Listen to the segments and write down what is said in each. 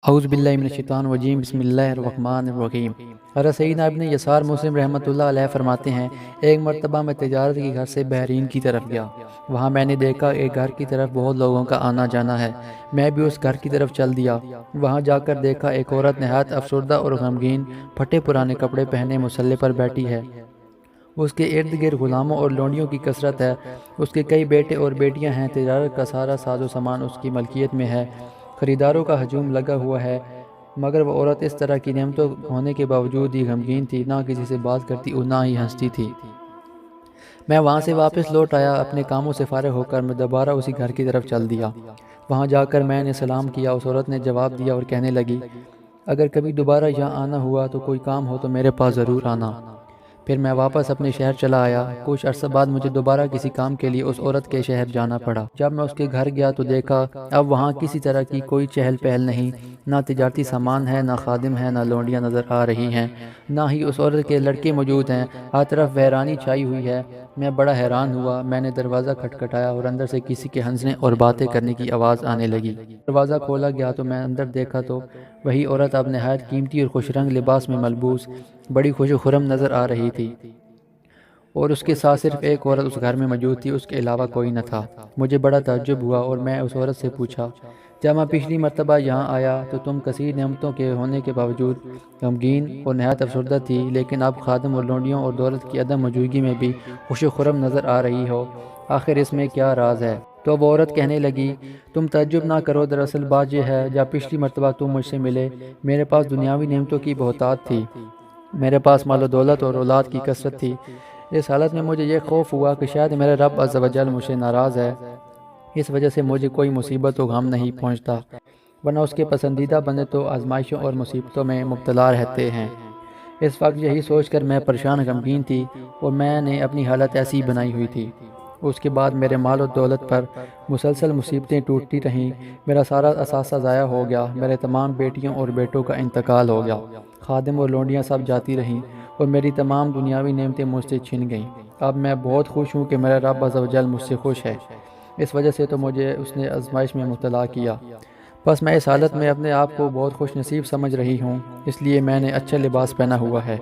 اعوذ باللہ من الشیطان الرجیم، بسم اللہ الرحمن الرحیم۔ حضرت سیدنا ابن یسار مسلم رحمۃ اللہ علیہ فرماتے ہیں، ایک مرتبہ میں تجارت کے گھر سے بحرین کی طرف گیا۔ وہاں میں نے دیکھا ایک گھر کی طرف بہت لوگوں کا آنا جانا ہے۔ میں بھی اس گھر کی طرف چل دیا۔ وہاں جا کر دیکھا ایک عورت نہایت افسردہ اور غمگین پھٹے پرانے کپڑے پہنے مصلی پر بیٹھی ہے۔ اس کے ارد گرد غلاموں اور لونڈیوں کی کثرت ہے۔ اس کے کئی بیٹے اور بیٹیاں ہیں۔ تجارت کا سارا ساز و سامان اس کی ملکیت میں ہے۔ خریداروں کا ہجوم لگا ہوا ہے، مگر وہ عورت اس طرح کی نعمتوں ہونے کے باوجود ہی غمگین تھی، نہ کسی سے بات کرتی اور نہ ہی ہنستی تھی۔ میں وہاں سے واپس لوٹ آیا۔ اپنے کاموں سے فارغ ہو کر میں دوبارہ اسی گھر کی طرف چل دیا۔ وہاں جا کر میں نے سلام کیا۔ اس عورت نے جواب دیا اور کہنے لگی، اگر کبھی دوبارہ یہاں آنا ہوا تو کوئی کام ہو تو میرے پاس ضرور آنا۔ پھر میں واپس اپنے شہر چلا آیا۔ کچھ عرصہ بعد مجھے دوبارہ کسی کام کے لیے اس عورت کے شہر جانا پڑا۔ جب میں اس کے گھر گیا تو دیکھا اب وہاں کسی طرح کی کوئی چہل پہل نہیں، نہ تجارتی سامان ہے، نہ خادم ہے، نہ لونڈیاں نظر آ رہی ہیں، نہ ہی اس عورت کے لڑکے موجود ہیں۔ ہر طرف ویرانی چھائی ہوئی ہے۔ میں بڑا حیران ہوا۔ میں نے دروازہ کھٹکھٹایا اور اندر سے کسی کے ہنسنے اور باتیں کرنے کی آواز آنے لگی۔ دروازہ کھولا گیا تو میں اندر دیکھا تو وہی عورت اب نہایت قیمتی اور خوش رنگ لباس میں ملبوس بڑی خوش و خرم نظر آ رہی تھی، اور اس کے ساتھ صرف ایک عورت اس گھر میں موجود تھی، اس کے علاوہ کوئی نہ تھا۔ مجھے بڑا تعجب ہوا اور میں اس عورت سے پوچھا، جب میں پچھلی مرتبہ یہاں آیا تو تم کثیر نعمتوں کے ہونے کے باوجود غمگین اور نہایت افسردہ تھی، لیکن اب خادم اور لونڈیوں اور دولت کی عدم موجودگی میں بھی خوش و خرم نظر آ رہی ہو، آخر اس میں کیا راز ہے؟ تو وہ عورت کہنے لگی، تم تعجب نہ کرو، دراصل بات یہ ہے، جب پچھلی مرتبہ تم مجھ سے ملے میرے پاس دنیاوی نعمتوں کی بہتات تھی، میرے پاس مال و دولت اور اولاد کی کثرت تھی۔ اس حالت میں مجھے یہ خوف ہوا کہ شاید میرے رب عز و جل مجھ سے ناراض ہے، اس وجہ سے مجھے کوئی مصیبت و غم نہیں پہنچتا، ورنہ اس کے پسندیدہ بندے تو آزمائشوں اور مصیبتوں میں مبتلا رہتے ہیں۔ اس وقت یہی سوچ کر میں پریشان غمگین تھی اور میں نے اپنی حالت ایسی بنائی ہوئی تھی۔ اس کے بعد میرے مال و دولت پر مسلسل مصیبتیں ٹوٹتی رہیں، میرا سارا اثاثہ ضائع ہو گیا، میرے تمام بیٹیوں اور بیٹوں کا انتقال ہو گیا، خادم اور لونڈیاں سب جاتی رہیں اور میری تمام دنیاوی نعمتیں مجھ سے چھن گئیں۔ اب میں بہت خوش ہوں کہ میرا رب عز و جل مجھ سے خوش ہے، اس وجہ سے تو مجھے اس نے آزمائش میں مبتلا کیا۔ بس میں اس حالت میں اپنے آپ کو بہت خوش نصیب سمجھ رہی ہوں، اس لیے میں نے اچھا لباس پہنا ہوا ہے۔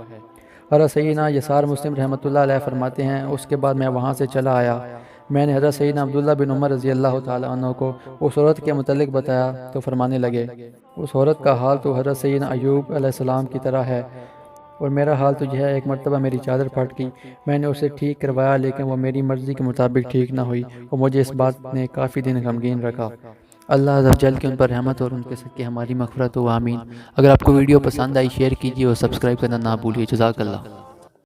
حضرت سیدنا یسار مسلم رحمۃ اللہ علیہ فرماتے ہیں، اس کے بعد میں وہاں سے چلا آیا۔ میں نے حضرت سیدنا عبداللہ بن عمر رضی اللہ تعالیٰ عنہ کو اس عورت کے متعلق بتایا تو فرمانے لگے، اس عورت کا حال تو حضرت سیدنا ایوب علیہ السلام کی طرح ہے، اور میرا حال تو یہ ہے، ایک مرتبہ میری چادر پھٹ گئی، میں نے اسے ٹھیک کروایا لیکن وہ میری مرضی کے مطابق ٹھیک نہ ہوئی اور مجھے اس بات نے کافی دن غمگین رکھا۔ اللہ عز و جل کی ان پر رحمت اور ان کے صدقے ہماری مغفرت ہو، آمین۔ اگر آپ کو ویڈیو پسند آئی شیئر کیجیے اور سبسکرائب کرنا نہ بھولیے۔ جزاک اللہ۔